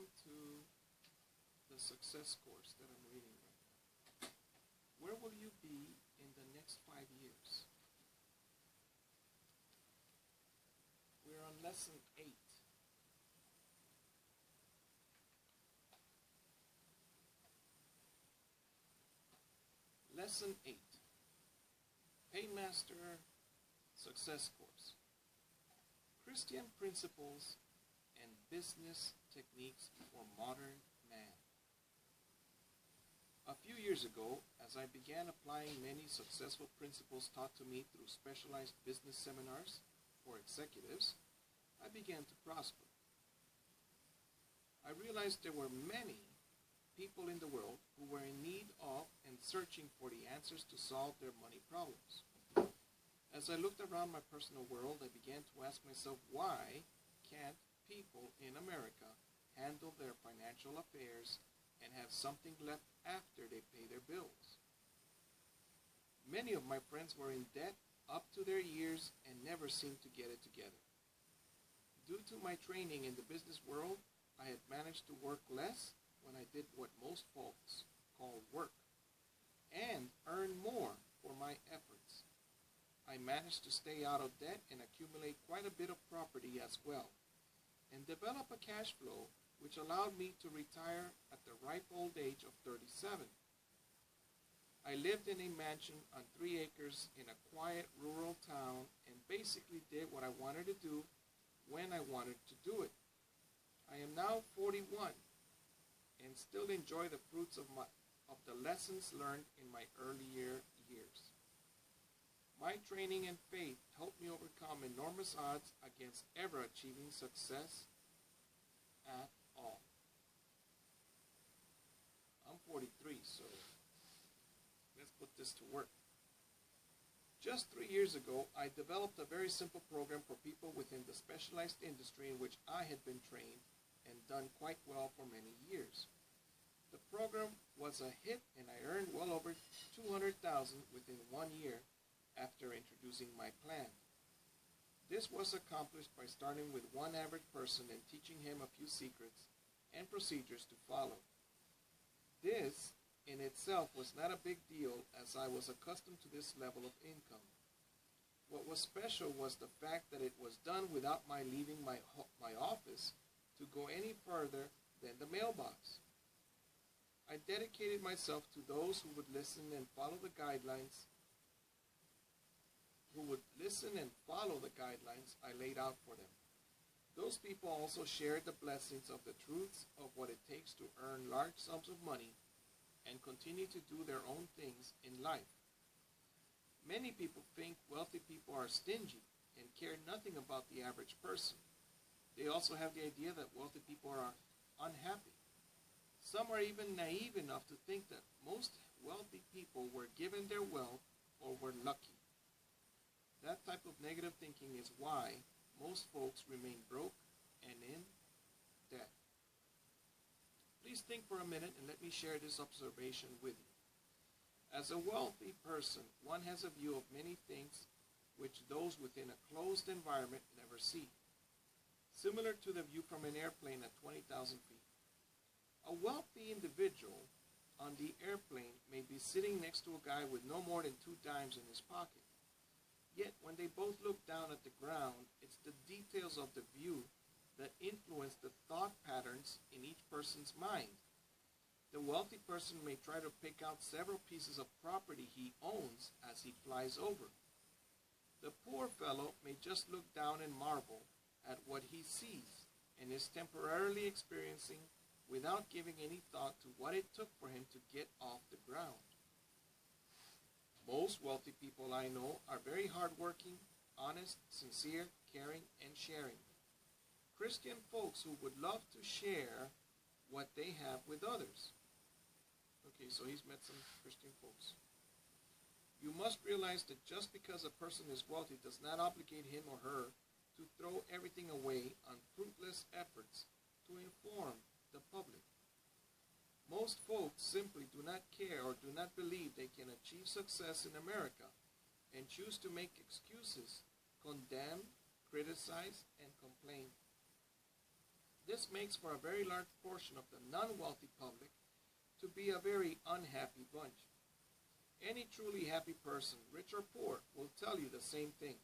welcome to the success course that I'm reading right now. Where will you be in the next 5 years? We're on lesson 8. Lesson 8, Paymaster Success Course, Christian Principles and Business Techniques for Modern Man. A few years ago, as I began applying many successful principles taught to me through specialized business seminars for executives, I began to prosper. I realized there were many people in the world who were in need of and searching for the answers to solve their money problems. As I looked around my personal world, I began to ask myself, why can't people in America handle their financial affairs and have something left after they pay their bills? Many of my friends were in debt up to their ears and never seemed to get it together. Due to my training in the business world, I had managed to work less when I did what most folks call work, and earn more for my efforts. I managed to stay out of debt and accumulate quite a bit of property as well, and develop a cash flow which allowed me to retire at the ripe old age of 37. I lived in a mansion on 3 acres in a quiet rural town and basically did what I wanted to do when I wanted to do it. I am now 41 and still enjoy the fruits of the lessons learned in my earlier years. My training and faith helped me overcome enormous odds against ever achieving success at all. I'm 43, so let's put this to work. Just 3 years ago, I developed a very simple program for people within the specialized industry in which I had been trained and done quite well for many years. The program was a hit and I earned well over $200,000 within 1 year after introducing my plan. This was accomplished by starting with one average person and teaching him a few secrets and procedures to follow. This in itself was not a big deal as I was accustomed to this level of income. What was special was the fact that it was done without my leaving my office to go any further than the mailbox. I dedicated myself to those who would listen and follow the guidelines I laid out for them. Those people also shared the blessings of the truths of what it takes to earn large sums of money and continue to do their own things in life. Many people think wealthy people are stingy and care nothing about the average person. They also have the idea that wealthy people are unhappy. Some are even naive enough to think that most wealthy people were given their wealth or were lucky. That type of negative thinking is why most folks remain broke and in debt. Please think for a minute and let me share this observation with you. As a wealthy person, one has a view of many things which those within a closed environment never see. Similar to the view from an airplane at 20,000 feet. A wealthy individual on the airplane may be sitting next to a guy with no more than 2 dimes in his pocket. Yet when they both look down at the ground, it's the details of the view that influence the thought patterns in each person's mind. The wealthy person may try to pick out several pieces of property he owns as he flies over. The poor fellow may just look down and marvel at what he sees and is temporarily experiencing without giving any thought to what it took for him to get off the ground. Most wealthy people I know are very hardworking, honest, sincere, caring, and sharing. Christian folks who would love to share what they have with others. Okay, so he's met some Christian folks. You must realize that just because a person is wealthy does not obligate him or her to throw everything away on fruitless efforts to inform the public. Most folks simply do not care or do not believe they can achieve success in America and choose to make excuses, condemn, criticize, and complain. This makes for a very large portion of the non-wealthy public to be a very unhappy bunch. Any truly happy person, rich or poor, will tell you the same thing.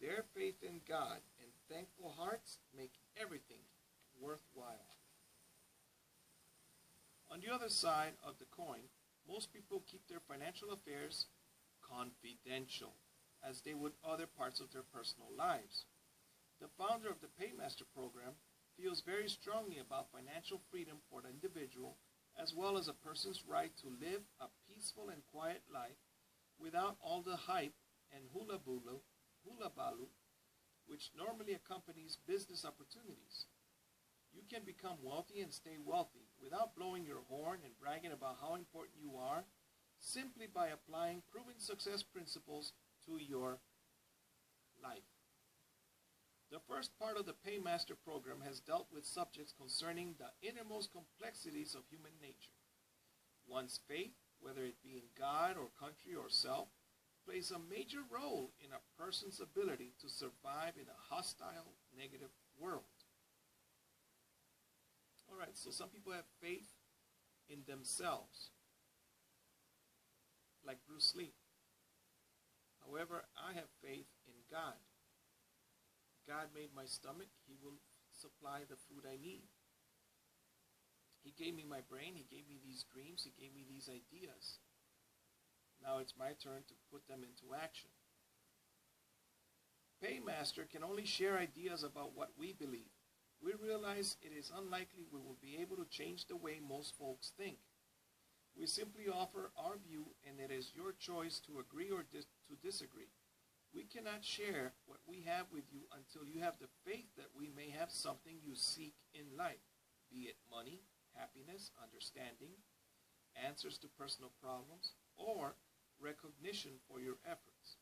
Their faith in God and thankful hearts make everything worthwhile. On the other side of the coin, most people keep their financial affairs confidential, as they would other parts of their personal lives. The founder of the Paymaster program feels very strongly about financial freedom for the individual, as well as a person's right to live a peaceful and quiet life without all the hype and hula baloo, which normally accompanies business opportunities. You can become wealthy and stay wealthy without blowing your horn and bragging about how important you are, simply by applying proven success principles to your life. The first part of the Paymaster program has dealt with subjects concerning the innermost complexities of human nature. One's faith, whether it be in God or country or self, plays a major role in a person's ability to survive in a hostile, negative world. All right, so some people have faith in themselves, like Bruce Lee. However, I have faith in God. God made my stomach. He will supply the food I need. He gave me my brain. He gave me these dreams. He gave me these ideas. Now it's my turn to put them into action. Paymaster can only share ideas about what we believe. We realize it is unlikely we will be able to change the way most folks think. We simply offer our view, and it is your choice to agree or to disagree. We cannot share what we have with you until you have the faith that we may have something you seek in life, be it money, happiness, understanding, answers to personal problems, or recognition for your efforts.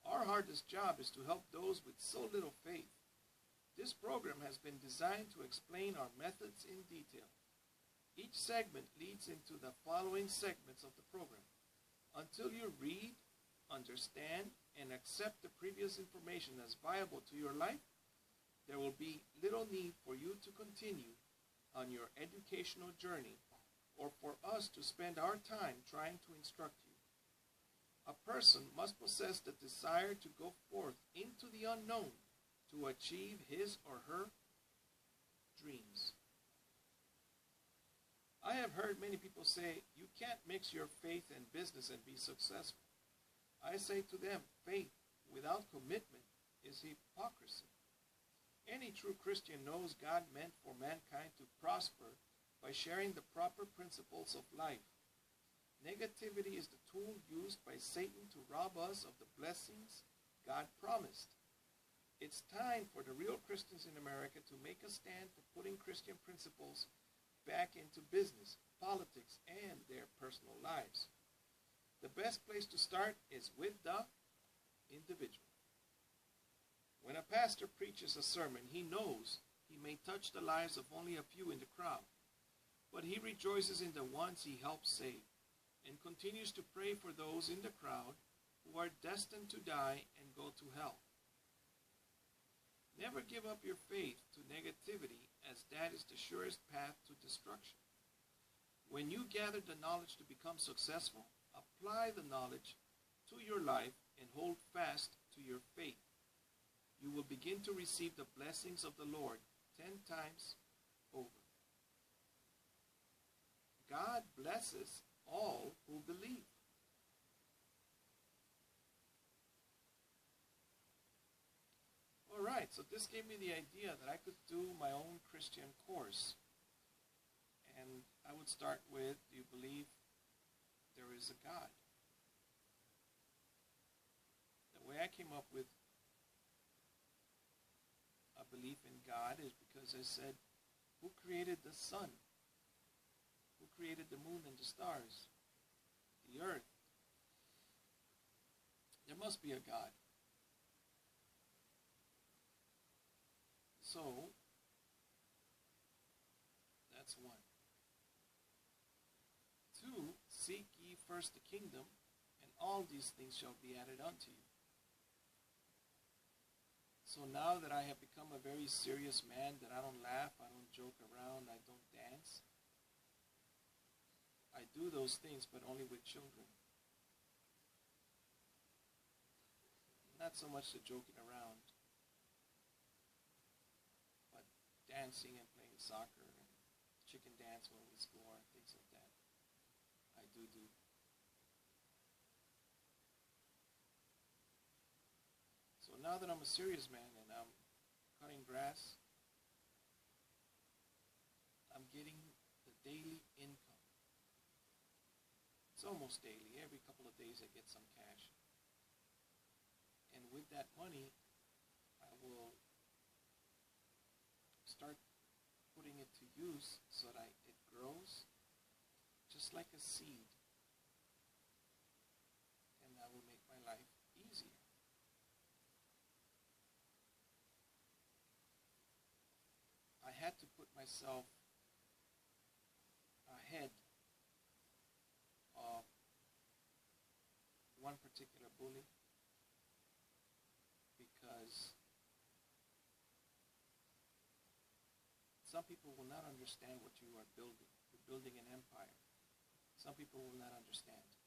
Our hardest job is to help those with so little faith. This program has been designed to explain our methods in detail. Each segment leads into the following segments of the program. Until you read, understand, and accept the previous information as viable to your life, there will be little need for you to continue on your educational journey or for us to spend our time trying to instruct you. A person must possess the desire to go forth into the unknown to achieve his or her dreams. I have heard many people say, you can't mix your faith and business and be successful. I say to them, faith without commitment is hypocrisy. Any true Christian knows God meant for mankind to prosper by sharing the proper principles of life. Negativity is the tool used by Satan to rob us of the blessings God promised. It's time for the real Christians in America to make a stand for putting Christian principles back into business, politics, and their personal lives. The best place to start is with the individual. When a pastor preaches a sermon, he knows he may touch the lives of only a few in the crowd, but he rejoices in the ones he helps save and continues to pray for those in the crowd who are destined to die and go to hell. Never give up your faith to negativity, as that is the surest path to destruction. When you gather the knowledge to become successful, apply the knowledge to your life and hold fast to your faith. You will begin to receive the blessings of the Lord 10 times over. God blesses all who believe. All right, so this gave me the idea that I could do my own Christian course. And I would start with, do you believe there is a God? The way I came up with a belief in God is because I said, who created the sun? Who created the moon and the stars? The earth? There must be a God. So, that's one. 2, seek ye first the kingdom, and all these things shall be added unto you. So now that I have become a very serious man, that I don't laugh, I don't joke around, I don't dance. I do those things, but only with children. Not so much the joking around, but dancing and playing soccer and chicken dance when we score, things like that. I do. So now that I'm a serious man and I'm cutting grass, I'm getting the daily income. It's almost daily. Every couple of days I get some cash. And with that money, I will start putting it to use so that it grows just like a seed. And that will make my life easier. I had to put myself ahead of one particular bully, because some people will not understand what you are building. You're building an empire. Some people will not understand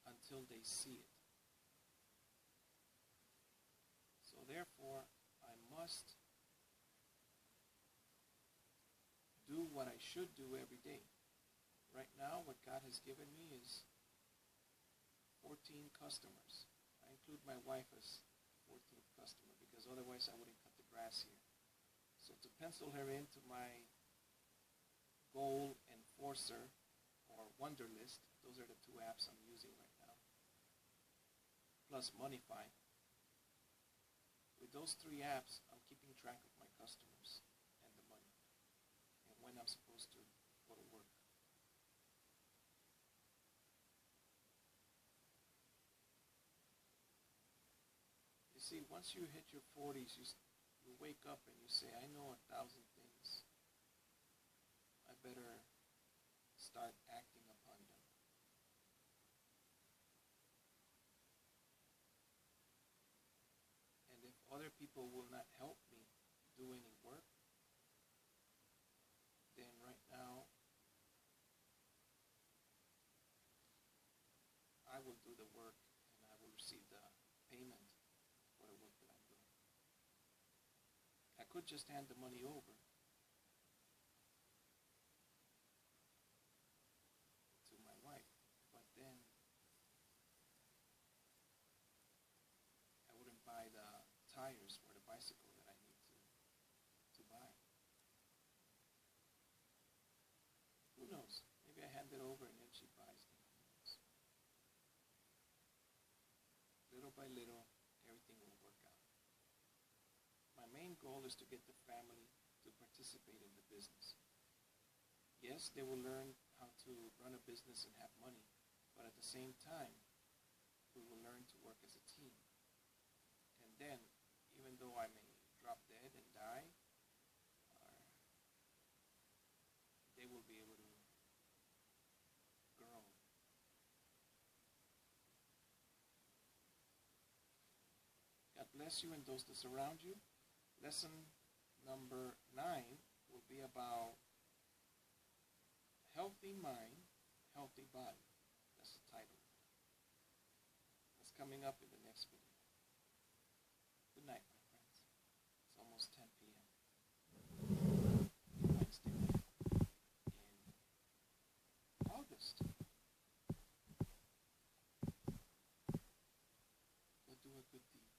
until they see it. So therefore, I must do what I should do every day. Right now, what God has given me is 14 customers. I include my wife as 14th customer because otherwise I wouldn't cut the grass here. So to pencil her into my goal enforcer or Wonder List, those are the two apps I'm using right now, plus Moneyfy. With those three apps, I'm keeping track of my customers and the money and when I'm supposed to go to work. You see, once you hit your 40s, you wake up and you say, I know 1,000 things. I better start acting upon them. And if other people will not help me do any work, then right now I will do the work and I will receive the payment for the work that I'm doing. I could just hand the money over to my wife, but then I wouldn't buy the tires for the bicycle that I need to buy. Who knows? Maybe I hand it over and then she buys them. Who knows? Little by little, everything will work out. My main goal is to get the family to participate in the business. Yes, they will learn how to run a business and have money, but at the same time, we will learn to work as a team. And then, even though I may drop dead and die, they will be able to grow. God bless you and those that surround you. Lesson number 9 will be about healthy mind, healthy body. That's the title. That's coming up in the next video. Good night, my friends. It's almost 10 p.m. Wednesday night in August. Go do a good deed.